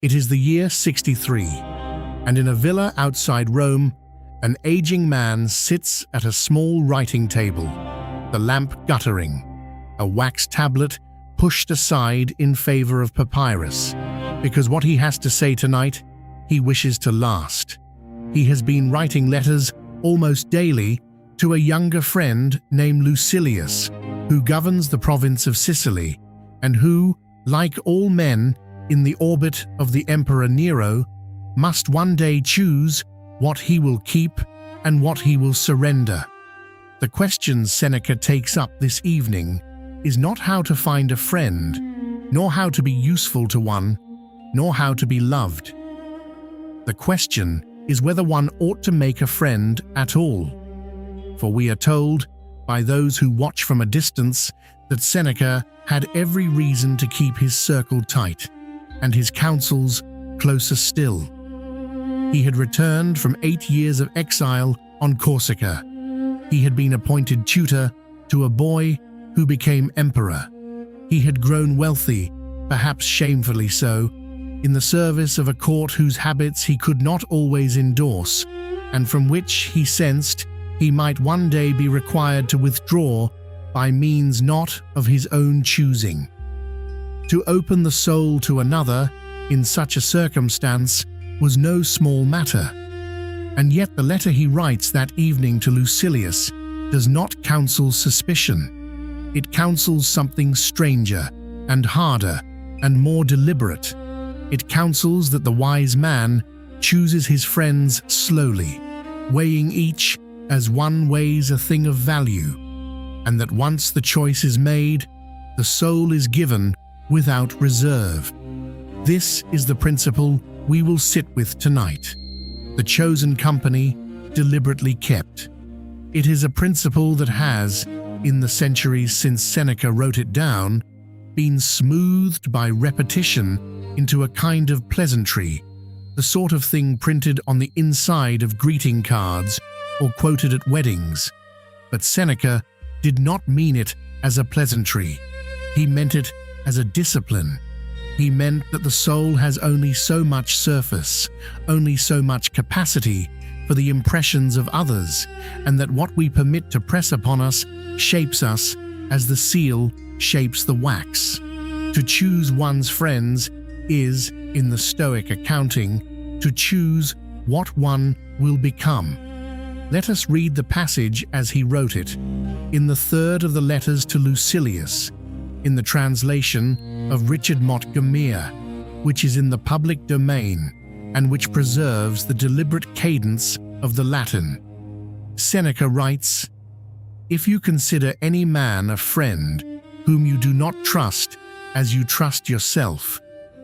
It is the year 63, and in a villa outside Rome, an aging man sits at a small writing table, the lamp guttering, a wax tablet pushed aside in favor of papyrus, because what he has to say tonight, he wishes to last. He has been writing letters almost daily to a younger friend named Lucilius, who governs the province of Sicily, and who, like all men in the orbit of the Emperor Nero, must one day choose what he will keep and what he will surrender. The question Seneca takes up this evening is not how to find a friend, nor how to be useful to one, nor how to be loved. The question is whether one ought to make a friend at all. For we are told, by those who watch from a distance, that Seneca had every reason to keep his circle tight, and his counsels closer still. He had returned from 8 years of exile on Corsica. He had been appointed tutor to a boy who became emperor. He had grown wealthy, perhaps shamefully so, in the service of a court whose habits he could not always endorse, and from which he sensed he might one day be required to withdraw by means not of his own choosing. To open the soul to another in such a circumstance was no small matter, and yet the letter he writes that evening to Lucilius does not counsel suspicion. It counsels something stranger and harder and more deliberate. It counsels that the wise man chooses his friends slowly, weighing each as one weighs a thing of value, and that once the choice is made, the soul is given without reserve. This is the principle we will sit with tonight, the chosen company deliberately kept. It is a principle that has, in the centuries since Seneca wrote it down, been smoothed by repetition into a kind of pleasantry, the sort of thing printed on the inside of greeting cards or quoted at weddings. But Seneca did not mean it as a pleasantry. He meant it as a discipline. He meant that the soul has only so much surface, only so much capacity for the impressions of others, and that what we permit to press upon us shapes us as the seal shapes the wax. To choose one's friends is, in the Stoic accounting, to choose what one will become. Let us read the passage as he wrote it, in the third of the letters to Lucilius, in the translation of Richard Mott Gummere, which is in the public domain and which preserves the deliberate cadence of the Latin. Seneca writes, "If you consider any man a friend whom you do not trust as you trust yourself,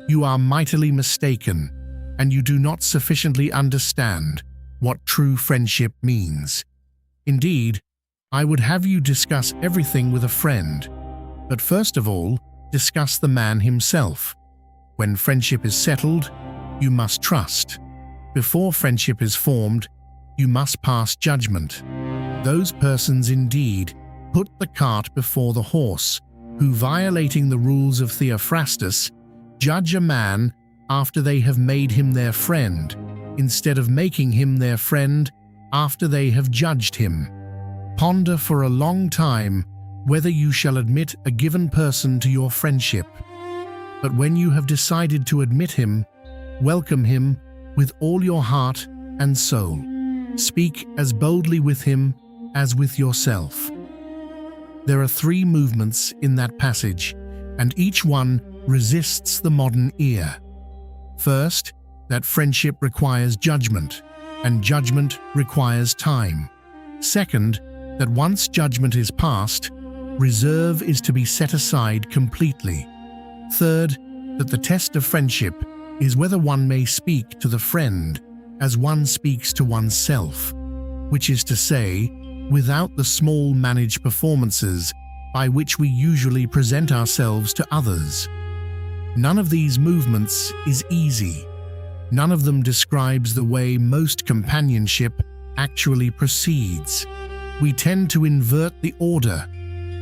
you are mightily mistaken, and you do not sufficiently understand what true friendship means. Indeed, I would have you discuss everything with a friend, but first of all, discuss the man himself. When friendship is settled, you must trust. Before friendship is formed, you must pass judgment. Those persons indeed put the cart before the horse, who, violating the rules of Theophrastus, judge a man after they have made him their friend, instead of making him their friend after they have judged him. Ponder for a long time whether you shall admit a given person to your friendship. But when you have decided to admit him, welcome him with all your heart and soul. Speak as boldly with him as with yourself." There are 3 movements in that passage, and each one resists the modern ear. First, that friendship requires judgment, and judgment requires time. Second, that once judgment is passed, reserve is to be set aside completely. Third, that the test of friendship is whether one may speak to the friend as one speaks to oneself, which is to say, without the small managed performances by which we usually present ourselves to others. None of these movements is easy. None of them describes the way most companionship actually proceeds. We tend to invert the order.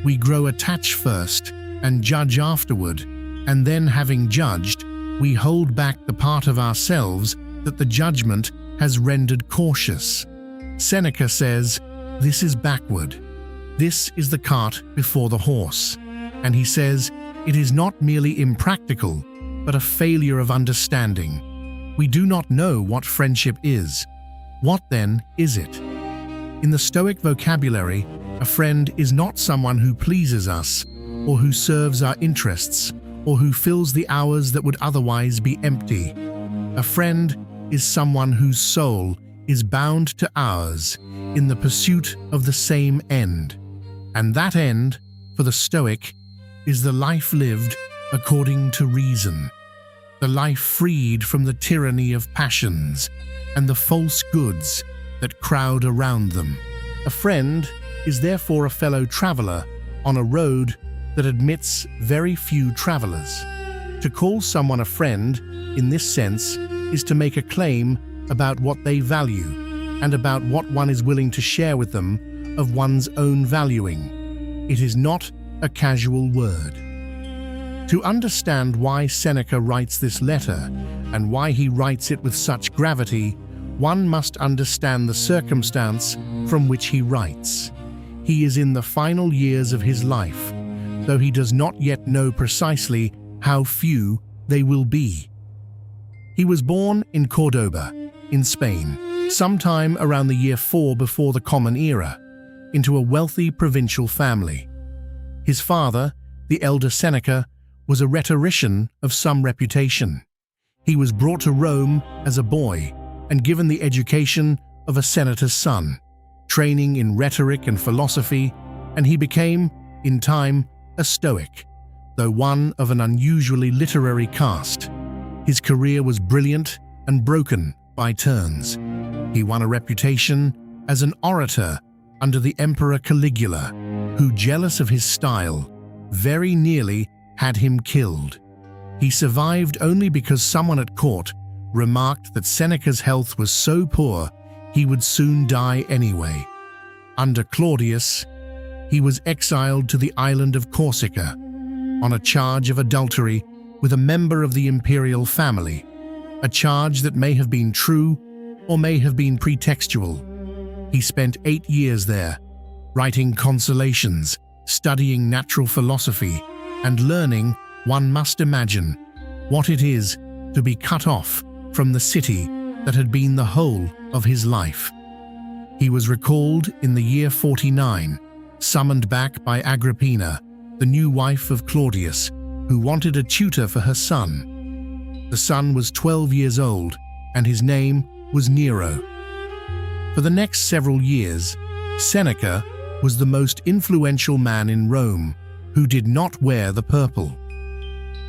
We grow attached first and judge afterward, and then, having judged, we hold back the part of ourselves that the judgment has rendered cautious. Seneca says, "This is backward. This is the cart before the horse." And he says, it is not merely impractical, but a failure of understanding. We do not know what friendship is. What then is it? In the Stoic vocabulary, a friend is not someone who pleases us, or who serves our interests, or who fills the hours that would otherwise be empty. A friend is someone whose soul is bound to ours in the pursuit of the same end. And that end, for the Stoic, is the life lived according to reason, the life freed from the tyranny of passions and the false goods that crowd around them. A friend is therefore a fellow traveler on a road that admits very few travelers. To call someone a friend, in this sense, is to make a claim about what they value and about what one is willing to share with them of one's own valuing. It is not a casual word. To understand why Seneca writes this letter and why he writes it with such gravity, one must understand the circumstance from which he writes. He is in the final years of his life, though he does not yet know precisely how few they will be. He was born in Cordoba, in Spain, sometime around the year 4 before the Common Era, into a wealthy provincial family. His father, the elder Seneca, was a rhetorician of some reputation. He was brought to Rome as a boy and given the education of a senator's son, training in rhetoric and philosophy, and he became, in time, a Stoic, though one of an unusually literary cast. His career was brilliant and broken by turns. He won a reputation as an orator under the Emperor Caligula, who, jealous of his style, very nearly had him killed. He survived only because someone at court remarked that Seneca's health was so poor he would soon die anyway. Under Claudius, he was exiled to the island of Corsica on a charge of adultery with a member of the imperial family, a charge that may have been true or may have been pretextual. He spent 8 years there, writing consolations, studying natural philosophy, and learning, one must imagine, what it is to be cut off from the city that had been the whole of his life. He was recalled in the year 49, summoned back by Agrippina, the new wife of Claudius, who wanted a tutor for her son. The son was 12 years old, and his name was Nero. For the next several years, Seneca was the most influential man in Rome who did not wear the purple.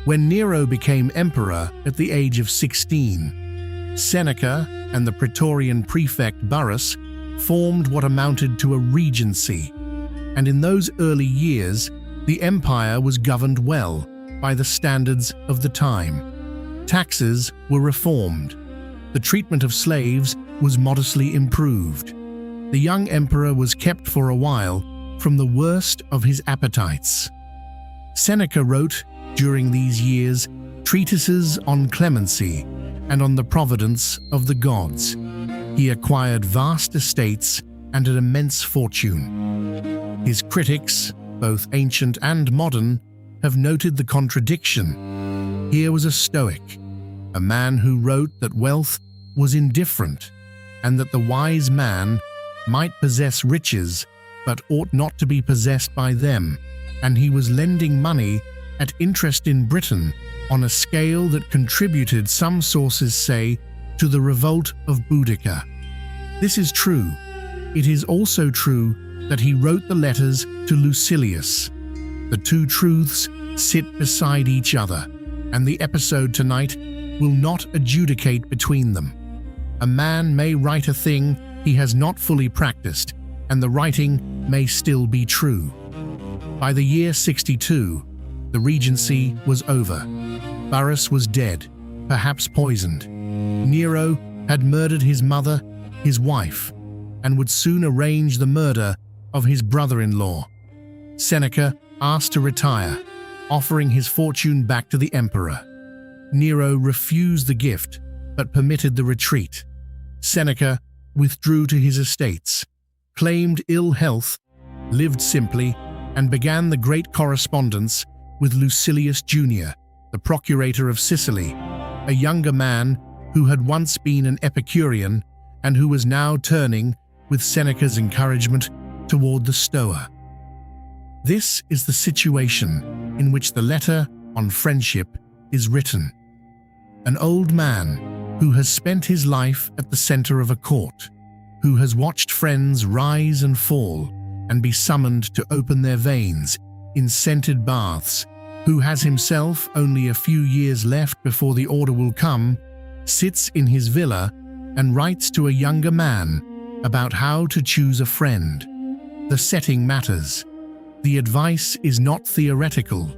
When Nero became emperor at the age of 16, Seneca and the Praetorian prefect Burrus formed what amounted to a regency, and in those early years, the empire was governed well by the standards of the time. Taxes were reformed. The treatment of slaves was modestly improved. The young emperor was kept for a while from the worst of his appetites. Seneca wrote, during these years, treatises on clemency and on the providence of the gods. He acquired vast estates and an immense fortune. His critics, both ancient and modern, have noted the contradiction. Here was a Stoic, a man who wrote that wealth was indifferent and that the wise man might possess riches but ought not to be possessed by them, and he was lending money at interest in Britain on a scale that contributed, some sources say, to the revolt of Boudica. This is true. It is also true that he wrote the letters to Lucilius. The two truths sit beside each other, and the episode tonight will not adjudicate between them. A man may write a thing he has not fully practiced, and the writing may still be true. By the year 62, the regency was over. Burrus was dead, perhaps poisoned. Nero had murdered his mother, his wife, and would soon arrange the murder of his brother-in-law. Seneca asked to retire, offering his fortune back to the emperor. Nero refused the gift but permitted the retreat. Seneca withdrew to his estates, claimed ill health, lived simply, and began the great correspondence with Lucilius Jr., the procurator of Sicily, a younger man who had once been an Epicurean and who was now turning, with Seneca's encouragement, toward the Stoa. This is the situation in which the letter on friendship is written. An old man who has spent his life at the center of a court, who has watched friends rise and fall and be summoned to open their veins in scented baths, who has himself only a few years left before the order will come, sits in his villa and writes to a younger man about how to choose a friend. The setting matters. The advice is not theoretical.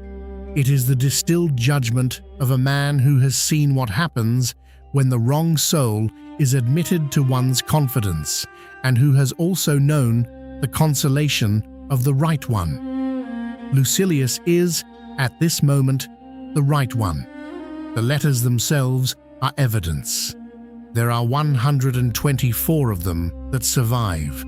It is the distilled judgment of a man who has seen what happens when the wrong soul is admitted to one's confidence, and who has also known the consolation of the right one. Lucilius is, at this moment, the right one. The letters themselves are evidence. There are 124 of them that survive.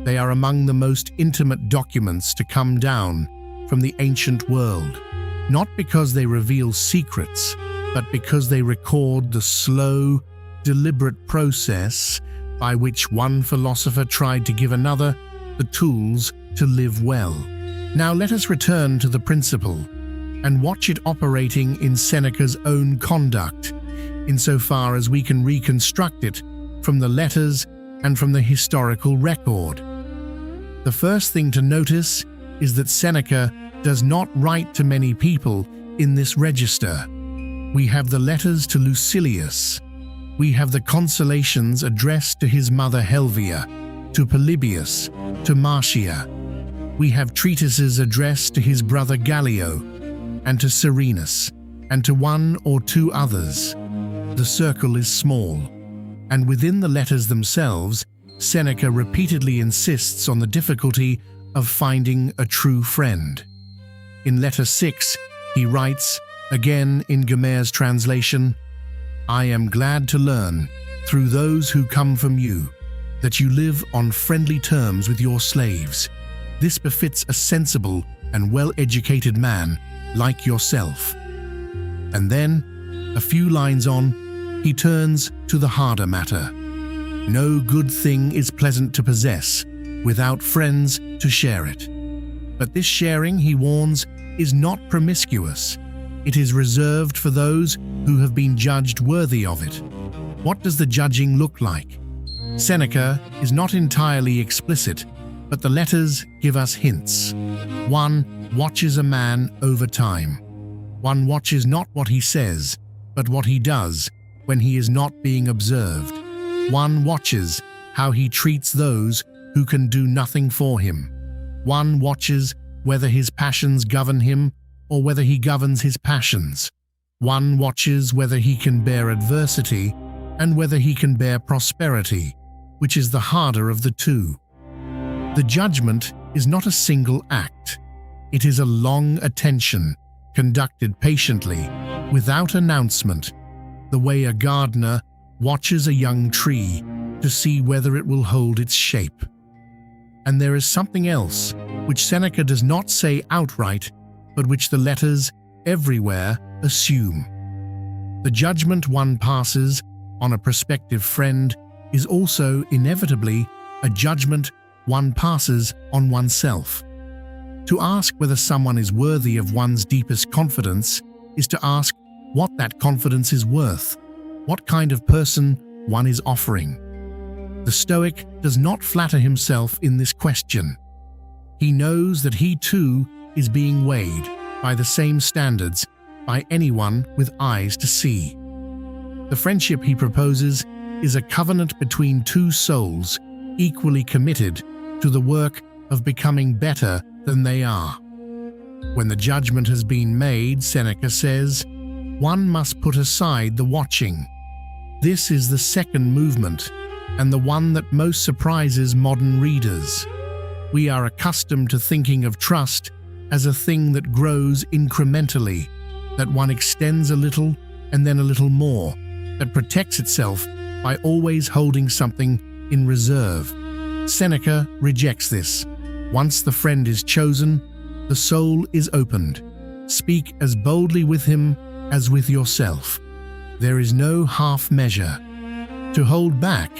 They are among the most intimate documents to come down from the ancient world, not because they reveal secrets, but because they record the slow, deliberate process by which one philosopher tried to give another the tools to live well. Now let us return to the principle and watch it operating in Seneca's own conduct, insofar as we can reconstruct it from the letters and from the historical record. The first thing to notice is that Seneca does not write to many people in this register. We have the letters to Lucilius. We have the consolations addressed to his mother Helvia, to Polybius, to Marcia. We have treatises addressed to his brother Gallio, and to Serenus, and to one or two others. The circle is small, and within the letters themselves, Seneca repeatedly insists on the difficulty of finding a true friend. In letter 6, he writes, again in Gummere's translation, "I am glad to learn, through those who come from you, that you live on friendly terms with your slaves. This befits a sensible and well-educated man like yourself." And then, a few lines on, he turns to the harder matter. No good thing is pleasant to possess without friends to share it. But this sharing, he warns, is not promiscuous. It is reserved for those who have been judged worthy of it. What does the judging look like? Seneca is not entirely explicit, but the letters give us hints. One watches a man over time. One watches not what he says, but what he does when he is not being observed. One watches how he treats those who can do nothing for him. One watches whether his passions govern him or whether he governs his passions. One watches whether he can bear adversity and whether he can bear prosperity, which is the harder of the two. The judgment is not a single act. It is a long attention, conducted patiently, without announcement, the way a gardener watches a young tree to see whether it will hold its shape. And there is something else which Seneca does not say outright, but which the letters everywhere assume. The judgment one passes on a prospective friend is also inevitably a judgment one passes on oneself. To ask whether someone is worthy of one's deepest confidence is to ask what that confidence is worth, what kind of person one is offering. The Stoic does not flatter himself in this question. He knows that he too is being weighed by the same standards by anyone with eyes to see. The friendship he proposes is a covenant between two souls equally committed to the work of becoming better than they are. When the judgment has been made, Seneca says, one must put aside the watching. This is the second movement, and the one that most surprises modern readers. We are accustomed to thinking of trust as a thing that grows incrementally, that one extends a little and then a little more, that protects itself by always holding something in reserve. Seneca rejects this. Once the friend is chosen, the soul is opened. Speak as boldly with him as with yourself. There is no half measure. To hold back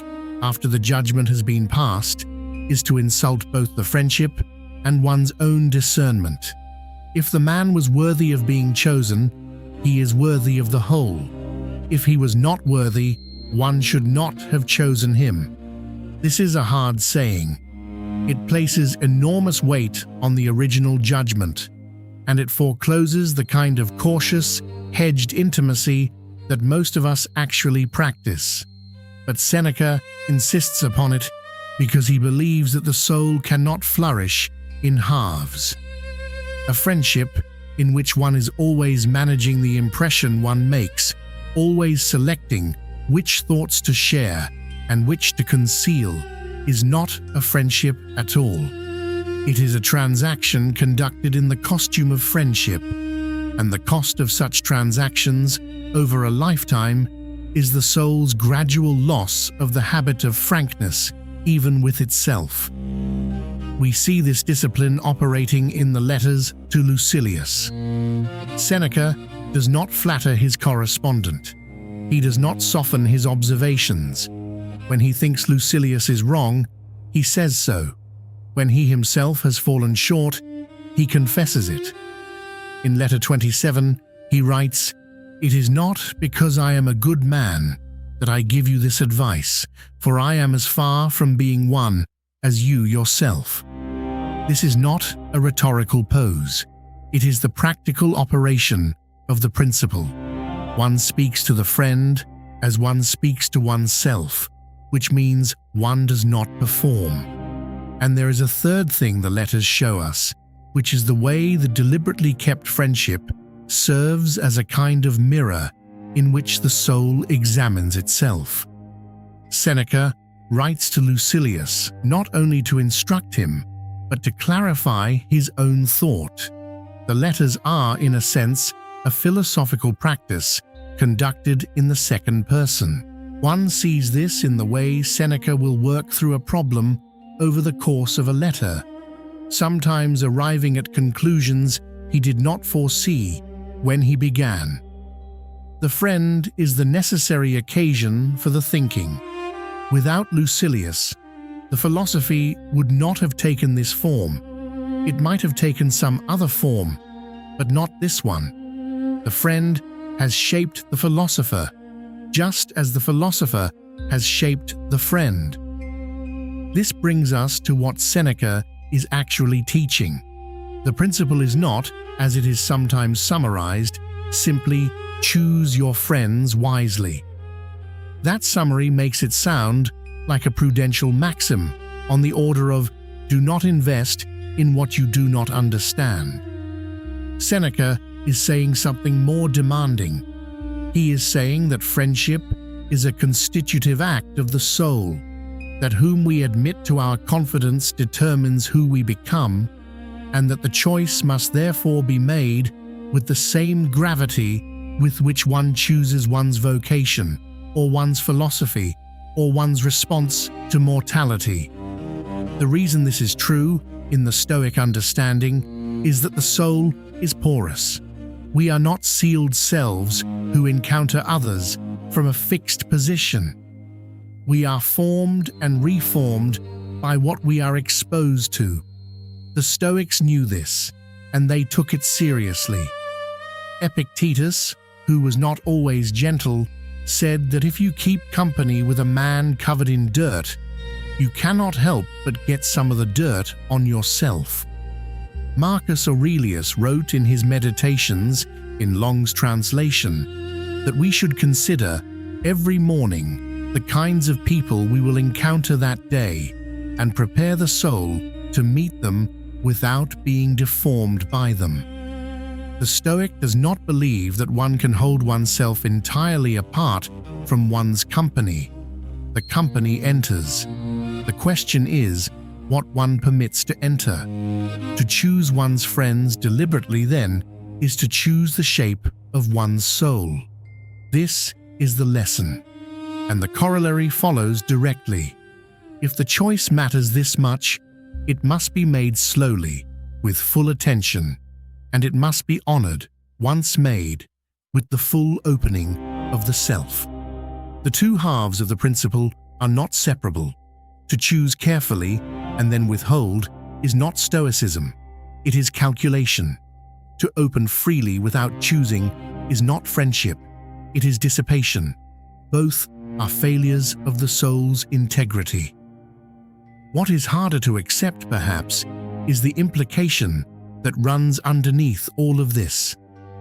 after the judgment has been passed is to insult both the friendship and one's own discernment. If the man was worthy of being chosen, he is worthy of the whole. If he was not worthy, one should not have chosen him. This is a hard saying. It places enormous weight on the original judgment, and it forecloses the kind of cautious, hedged intimacy that most of us actually practice. But Seneca insists upon it because he believes that the soul cannot flourish in halves. A friendship in which one is always managing the impression one makes, always selecting which thoughts to share and which to conceal, is not a friendship at all. It is a transaction conducted in the costume of friendship, and the cost of such transactions over a lifetime is the soul's gradual loss of the habit of frankness, even with itself. We see this discipline operating in the letters to Lucilius. Seneca does not flatter his correspondent. He does not soften his observations. When he thinks Lucilius is wrong, he says so. When he himself has fallen short, he confesses it. In letter 27, he writes, "It is not because I am a good man that I give you this advice, for I am as far from being one as you yourself." This is not a rhetorical pose. It is the practical operation of the principle. One speaks to the friend as one speaks to oneself, which means one does not perform. And there is a third thing the letters show us, which is the way the deliberately kept friendship serves as a kind of mirror in which the soul examines itself. Seneca writes to Lucilius not only to instruct him, but to clarify his own thought. The letters are, in a sense, a philosophical practice conducted in the second person. One sees this in the way Seneca will work through a problem over the course of a letter, sometimes arriving at conclusions he did not foresee when he began. The friend is the necessary occasion for the thinking. Without Lucilius, the philosophy would not have taken this form. It might have taken some other form, but not this one. The friend has shaped the philosopher, just as the philosopher has shaped the friend. This brings us to what Seneca is actually teaching. The principle is not, as it is sometimes summarized, simply choose your friends wisely. That summary makes it sound like a prudential maxim on the order of do not invest in what you do not understand. Seneca is saying something more demanding. He is saying that friendship is a constitutive act of the soul, that whom we admit to our confidence determines who we become, and that the choice must therefore be made with the same gravity with which one chooses one's vocation, or one's philosophy, or one's response to mortality. The reason this is true, in the Stoic understanding, is that the soul is porous. We are not sealed selves who encounter others from a fixed position. We are formed and reformed by what we are exposed to. The Stoics knew this, and they took it seriously. Epictetus, who was not always gentle, said that if you keep company with a man covered in dirt, you cannot help but get some of the dirt on yourself. Marcus Aurelius wrote in his Meditations, in Long's translation, that we should consider every morning the kinds of people we will encounter that day and prepare the soul to meet them without being deformed by them. The Stoic does not believe that one can hold oneself entirely apart from one's company. The company enters. The question is what one permits to enter. To choose one's friends deliberately, then, is to choose the shape of one's soul. This is the lesson, and the corollary follows directly. If the choice matters this much, it must be made slowly, with full attention, and it must be honored, once made, with the full opening of the self. The two halves of the principle are not separable. To choose carefully and then withhold is not stoicism, it is calculation. To open freely without choosing is not friendship, it is dissipation. Both are failures of the soul's integrity. What is harder to accept, perhaps, is the implication that runs underneath all of this.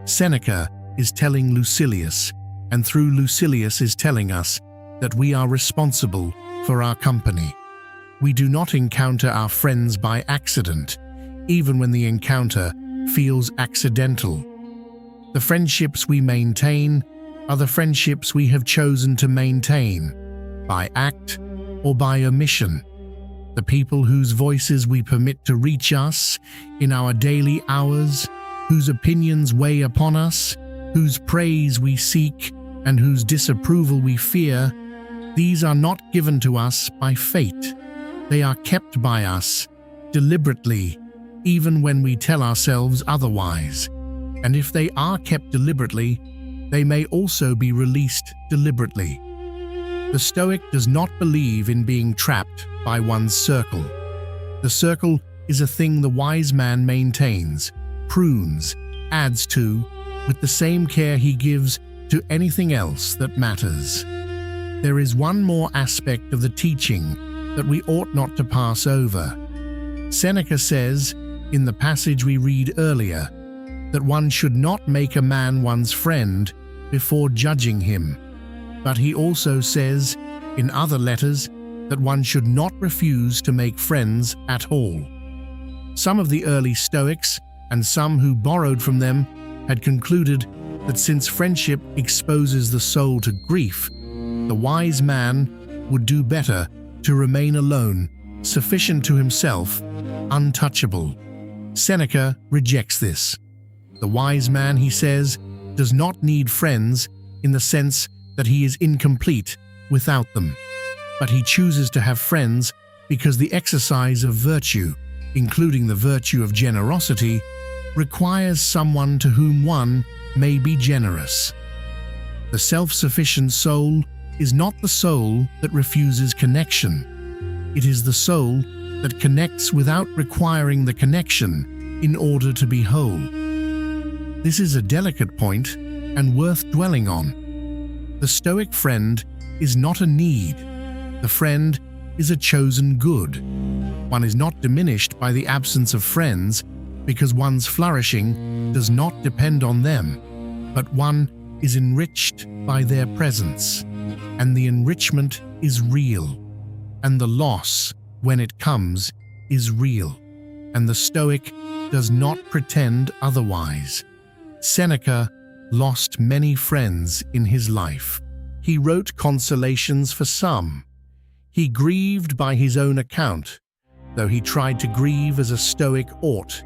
Seneca is telling Lucilius, and through Lucilius is telling us that we are responsible for our company. We do not encounter our friends by accident, even when the encounter feels accidental. The friendships we maintain are the friendships we have chosen to maintain, by act or by omission. The people whose voices we permit to reach us in our daily hours, whose opinions weigh upon us, whose praise we seek, and whose disapproval we fear, these are not given to us by fate. They are kept by us deliberately, even when we tell ourselves otherwise. And if they are kept deliberately, they may also be released deliberately. The Stoic does not believe in being trapped by one's circle. The circle is a thing the wise man maintains, prunes, adds to, with the same care he gives to anything else that matters. There is one more aspect of the teaching that we ought not to pass over. Seneca says, in the passage we read earlier, that one should not make a man one's friend before judging him. But he also says, in other letters, that one should not refuse to make friends at all. Some of the early Stoics, and some who borrowed from them, had concluded that since friendship exposes the soul to grief, the wise man would do better to remain alone, sufficient to himself, untouchable. Seneca rejects this. The wise man, he says, does not need friends in the sense that he is incomplete without them, but he chooses to have friends because the exercise of virtue, including the virtue of generosity, requires someone to whom one may be generous. The self-sufficient soul is not the soul that refuses connection. It is the soul that connects without requiring the connection in order to be whole. This is a delicate point and worth dwelling on. The Stoic friend is not a need. The friend is a chosen good. One is not diminished by the absence of friends because one's flourishing does not depend on them, but one is enriched by their presence, and the enrichment is real, and the loss, when it comes, is real, and the Stoic does not pretend otherwise. Seneca lost many friends in his life. He wrote consolations for some. He grieved by his own account, though he tried to grieve as a Stoic ought,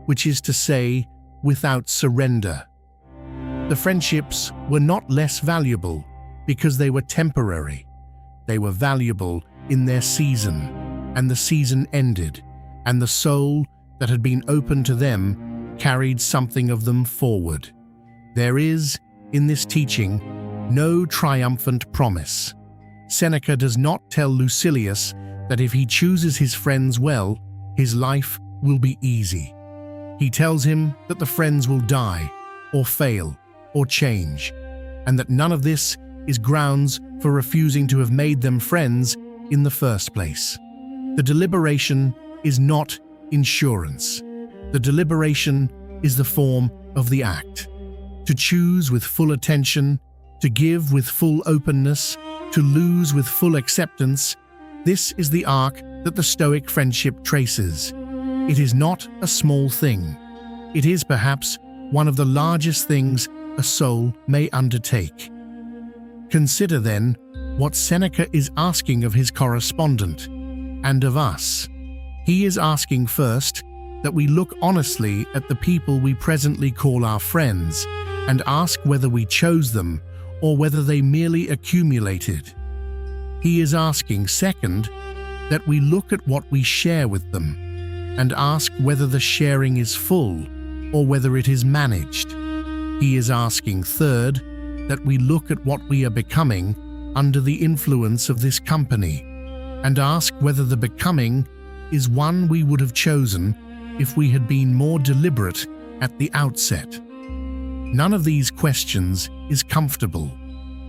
which is to say, without surrender. The friendships were not less valuable because they were temporary. They were valuable in their season, and the season ended, and the soul that had been open to them carried something of them forward. There is, in this teaching, no triumphant promise. Seneca does not tell Lucilius that if he chooses his friends well, his life will be easy. He tells him that the friends will die, or fail, or change, and that none of this is grounds for refusing to have made them friends in the first place. The deliberation is not insurance. The deliberation is the form of the act. To choose with full attention, to give with full openness, to lose with full acceptance, this is the arc that the Stoic friendship traces. It is not a small thing. It is perhaps one of the largest things a soul may undertake. Consider then what Seneca is asking of his correspondent and of us. He is asking first that we look honestly at the people we presently call our friends and ask whether we chose them or whether they merely accumulated. He is asking, second, that we look at what we share with them and ask whether the sharing is full or whether it is managed. He is asking, third, that we look at what we are becoming under the influence of this company and ask whether the becoming is one we would have chosen if we had been more deliberate at the outset. None of these questions is comfortable.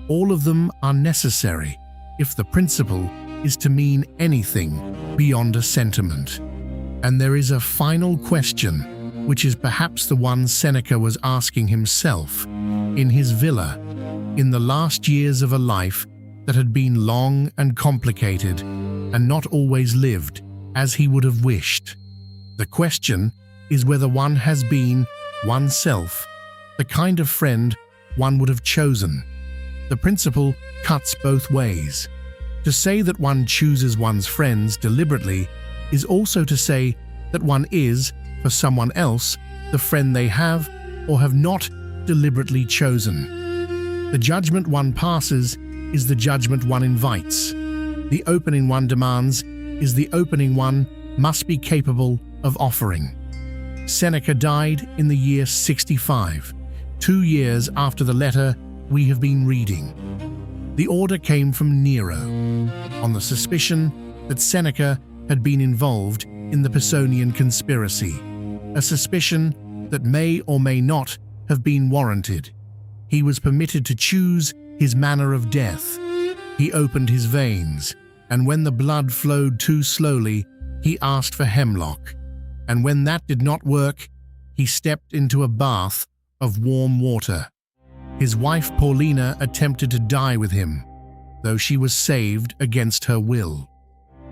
All of them are necessary if the principle is to mean anything beyond a sentiment. And there is a final question, which is perhaps the one Seneca was asking himself in his villa in the last years of a life that had been long and complicated and not always lived as he would have wished. The question is whether one has been oneself, the kind of friend one would have chosen. The principle cuts both ways. To say that one chooses one's friends deliberately is also to say that one is, for someone else, the friend they have or have not deliberately chosen. The judgment one passes is the judgment one invites. The opening one demands is the opening one must be capable of offering. Seneca died in the year 65, 2 years after the letter we have been reading. The order came from Nero, on the suspicion that Seneca had been involved in the Pisonian conspiracy, a suspicion that may or may not have been warranted. He was permitted to choose his manner of death. He opened his veins, and when the blood flowed too slowly, he asked for hemlock, and when that did not work, he stepped into a bath of warm water. His wife Paulina attempted to die with him, though she was saved against her will.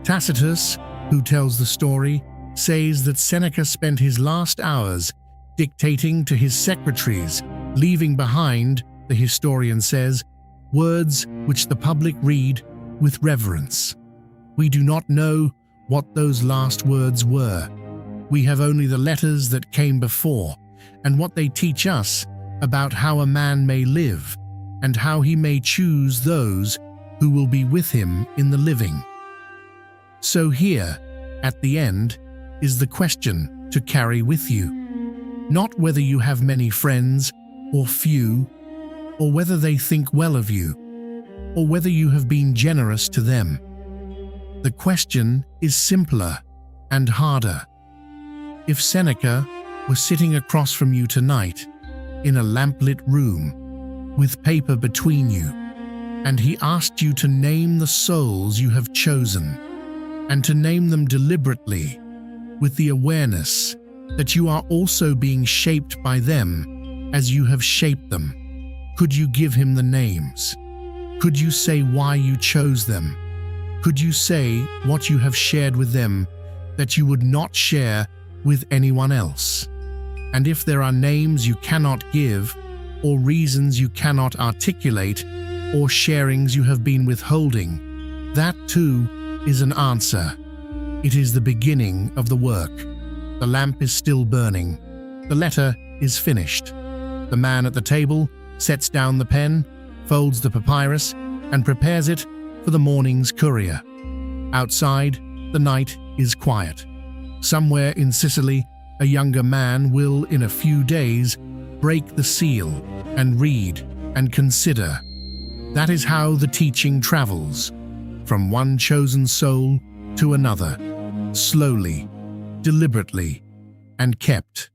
Tacitus, who tells the story, says that Seneca spent his last hours dictating to his secretaries, leaving behind, the historian says, words which the public read with reverence. We do not know what those last words were. We have only the letters that came before and what they teach us about how a man may live and how he may choose those who will be with him in the living. So here, at the end, is the question to carry with you. Not whether you have many friends or few, or whether they think well of you, or whether you have been generous to them. The question is simpler and harder. If Seneca was sitting across from you tonight, in a lamplit room, with paper between you, and he asked you to name the souls you have chosen, and to name them deliberately, with the awareness that you are also being shaped by them as you have shaped them, could you give him the names? Could you say why you chose them? Could you say what you have shared with them that you would not share with anyone else? And if there are names you cannot give, or reasons you cannot articulate, or sharings you have been withholding, that too is an answer. It is the beginning of the work. The lamp is still burning. The letter is finished. The man at the table sets down the pen, folds the papyrus, and prepares it for the morning's courier. Outside, the night is quiet. Somewhere in Sicily, a younger man will, in a few days, break the seal and read and consider. That is how the teaching travels, from one chosen soul to another, slowly, deliberately, and kept